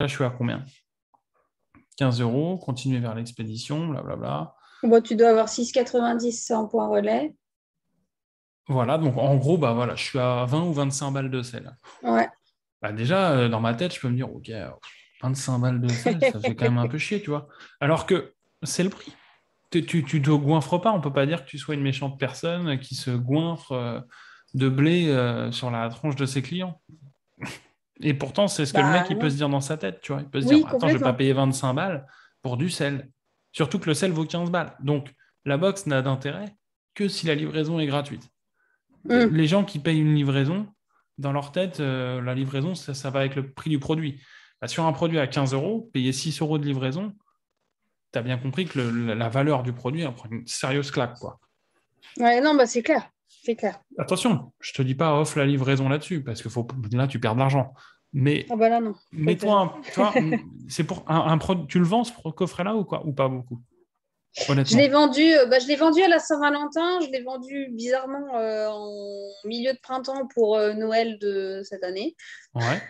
Là, je suis à combien? 15 €, continuer vers l'expédition, blablabla. Bon, tu dois avoir 6,90 en point relais. Voilà, donc en gros, bah voilà, je suis à 20 ou 25 balles de sel. Ouais. Bah déjà, dans ma tête, je peux me dire, ok, 25 balles de sel, ça fait quand même un peu chier, tu vois. Alors que c'est le prix. Tu te goinfres pas, on peut pas dire que tu sois une méchante personne qui se goinfre de blé sur la tronche de ses clients. Et pourtant, c'est ce que le mec, Bah il peut se non. dire dans sa tête, tu vois. Il peut se dire, Oui, bah, attends, je vais pas complètement. payer 25 balles pour du sel. Surtout que le sel vaut 15 balles. Donc, la box n'a d'intérêt que si la livraison est gratuite. Hmm. Les gens qui payent une livraison, dans leur tête, la livraison, ça va avec le prix du produit. Bah, sur un produit à 15 euros, payer 6 euros de livraison, tu as bien compris que la valeur du produit elle prend une sérieuse claque, quoi. Ouais, non, bah c'est clair. C'est clair. Attention, je te dis pas off la livraison là-dessus, parce que là, tu perds de l'argent. Mais Ah bah là, non. Faut mets-toi, exagérer. tu vois, c'est pour un produit, tu le vends ce coffret-là ou quoi? Ou pas beaucoup, honnêtement. Je l'ai vendu à la Saint-Valentin. Je l'ai vendu bizarrement en milieu de printemps pour Noël de cette année. Ouais.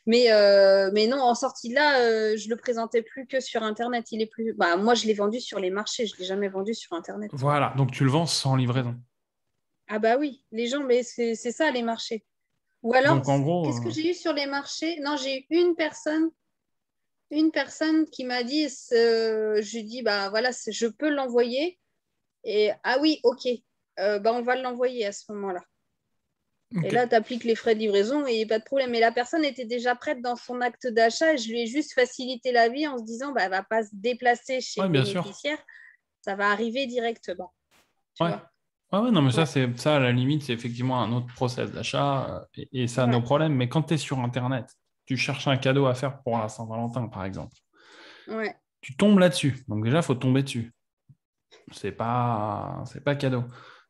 Mais non, en sortie de là, je le présentais plus que sur Internet. Il est plus. Bah, moi, je l'ai vendu sur les marchés. Je l'ai jamais vendu sur Internet. Voilà, donc tu le vends sans livraison. Ah bah oui, les gens, mais c'est ça les marchés. Ou alors, Donc en gros, qu'est-ce que j'ai eu sur les marchés? Non, j'ai eu une personne qui m'a dit, je lui ai dit, bah voilà, je peux l'envoyer. Et ah oui, ok, bah on va l'envoyer à ce moment-là. Et ok. là, tu appliques les frais de livraison et pas de problème. Mais la personne était déjà prête dans son acte d'achat et je lui ai juste facilité la vie en se disant, bah, elle ne va pas se déplacer chez Ouais, le bien sûr. bénéficiaire, ça va arriver directement. Tu Ouais. vois? Ouais, ouais, non, mais ça, Ouais, à la limite, c'est effectivement un autre process d'achat et ça a nos ouais, problèmes. Mais quand tu es sur Internet, tu cherches un cadeau à faire pour la Saint-Valentin, par exemple, ouais. tu tombes là-dessus. Donc déjà, il faut tomber dessus. C'est pas cadeau.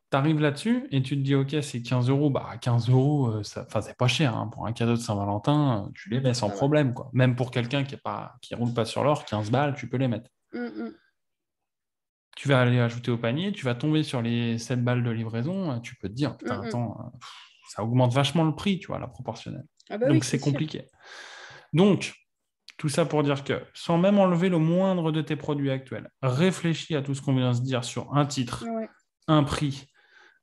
Tu arrives là-dessus et tu te dis, OK, c'est 15 euros. Bah, 15 euros, enfin, c'est pas cher, hein. Pour un cadeau de Saint-Valentin, tu les mets sans Ça va. problème, quoi. Même pour quelqu'un qui roule pas sur l'or, 15 balles, tu peux les mettre. Mm. Tu vas aller ajouter au panier, tu vas tomber sur les 7 balles de livraison, tu peux te dire, putain, Mm. attends, ça augmente vachement le prix, tu vois, la proportionnelle. Ah bah oui, Donc, c'est c'est sûr. compliqué. Donc, tout ça pour dire que, sans même enlever le moindre de tes produits actuels, réfléchis à tout ce qu'on vient de se dire sur un titre, Ouais. un prix,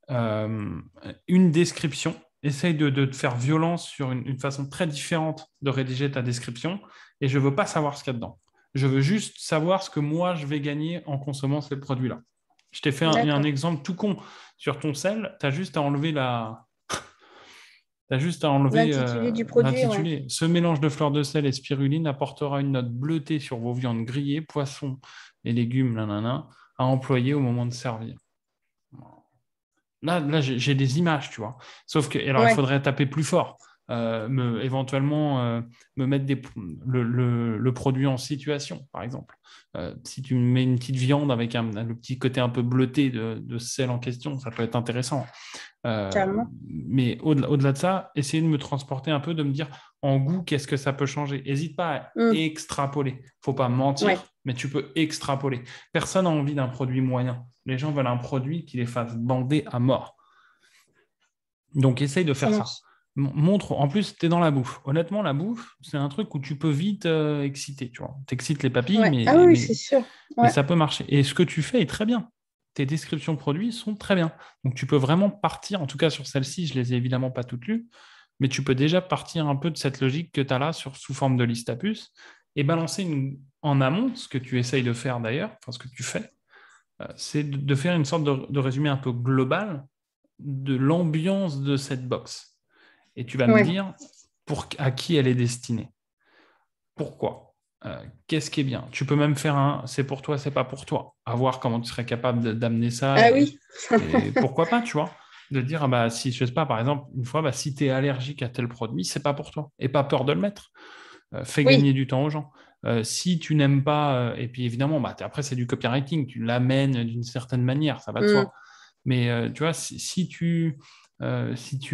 euh, une description. Essaye de te faire violence sur une façon très différente de rédiger ta description. Et je ne veux pas savoir ce qu'il y a dedans. Je veux juste savoir ce que moi, je vais gagner en consommant ces produits-là. Je t'ai fait un D'accord. exemple tout con. Sur ton sel, tu as juste à enlever T'as juste à enlever L'intitulé du produit, ouais. l'intitulé. Ce mélange de fleurs de sel et spiruline apportera une note bleutée sur vos viandes grillées, poissons et légumes, nanana, à employer au moment de servir. Là j'ai des images, tu vois. Sauf que, alors, il Ouais. faudrait taper plus fort. Éventuellement, me mettre le produit en situation, par exemple. Si tu mets une petite viande avec le petit côté un peu bleuté de sel en question, ça peut être intéressant. Euh, Carrément. mais au-delà de ça, essayer de me transporter un peu, de me dire en goût, qu'est-ce que ça peut changer. N'hésite pas à Mm. extrapoler. Faut pas mentir, Ouais. mais tu peux extrapoler. Personne n'a envie d'un produit moyen. Les gens veulent un produit qui les fasse bander à mort. Donc, essaye de Ça faire ça. marche. Montre, en plus, tu es dans la bouffe. Honnêtement, la bouffe, c'est un truc où tu peux vite exciter, tu vois. T'excites les papilles, Ouais. Ah oui, c'est sûr. mais Ouais. ça peut marcher. Et ce que tu fais est très bien. Tes descriptions produits sont très bien. Donc, tu peux vraiment partir, en tout cas sur celle-ci, je les ai évidemment pas toutes lues, mais tu peux déjà partir un peu de cette logique que tu as là sous forme de liste à puces et balancer en amont, ce que tu essayes de faire d'ailleurs, enfin ce que tu fais, c'est de faire une sorte de résumé un peu global de l'ambiance de cette box. Et tu vas me Ouais. dire à qui elle est destinée. Pourquoi? Qu'est-ce qui est bien? Tu peux même faire un c'est pour toi, c'est pas pour toi. À voir comment tu serais capable d'amener ça Ah et, oui. et pourquoi pas, tu vois? De dire, ah bah, si, je sais pas, par exemple, une fois, bah, si tu es allergique à tel produit, c'est pas pour toi. Et pas peur de le mettre. Fais Oui. gagner du temps aux gens. Si tu n'aimes pas, et puis évidemment, bah, après, c'est du copywriting, tu l'amènes d'une certaine manière, ça va de Mm. soi. Mais tu vois, si tu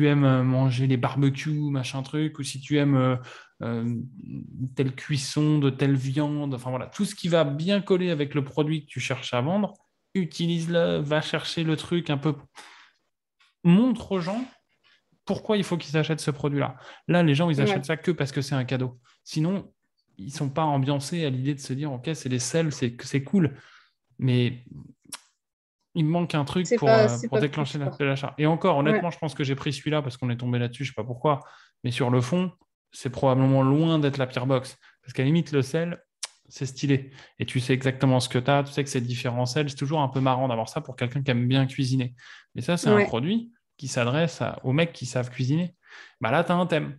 aimes manger les barbecues, machin truc, ou si tu aimes euh, telle cuisson de telle viande, enfin voilà, tout ce qui va bien coller avec le produit que tu cherches à vendre, utilise-le, va chercher le truc un peu. Montre aux gens pourquoi il faut qu'ils achètent ce produit-là. Là, les gens, ils achètent Ouais. ça que parce que c'est un cadeau. Sinon, ils ne sont pas ambiancés à l'idée de se dire, OK, c'est les sels, c'est cool. Mais il me manque un truc C'est pour pas déclencher plus, quoi. l'achat. Et encore, Ouais. honnêtement, je pense que j'ai pris celui-là parce qu'on est tombé là-dessus, je ne sais pas pourquoi. Mais sur le fond, c'est probablement loin d'être la pire box. Parce qu'à la limite, le sel, c'est stylé. Et tu sais exactement ce que tu as, tu sais que c'est différents sels. C'est toujours un peu marrant d'avoir ça pour quelqu'un qui aime bien cuisiner. Mais ça, c'est un Ouais. produit qui s'adresse aux mecs qui savent cuisiner. Bah là, tu as un thème.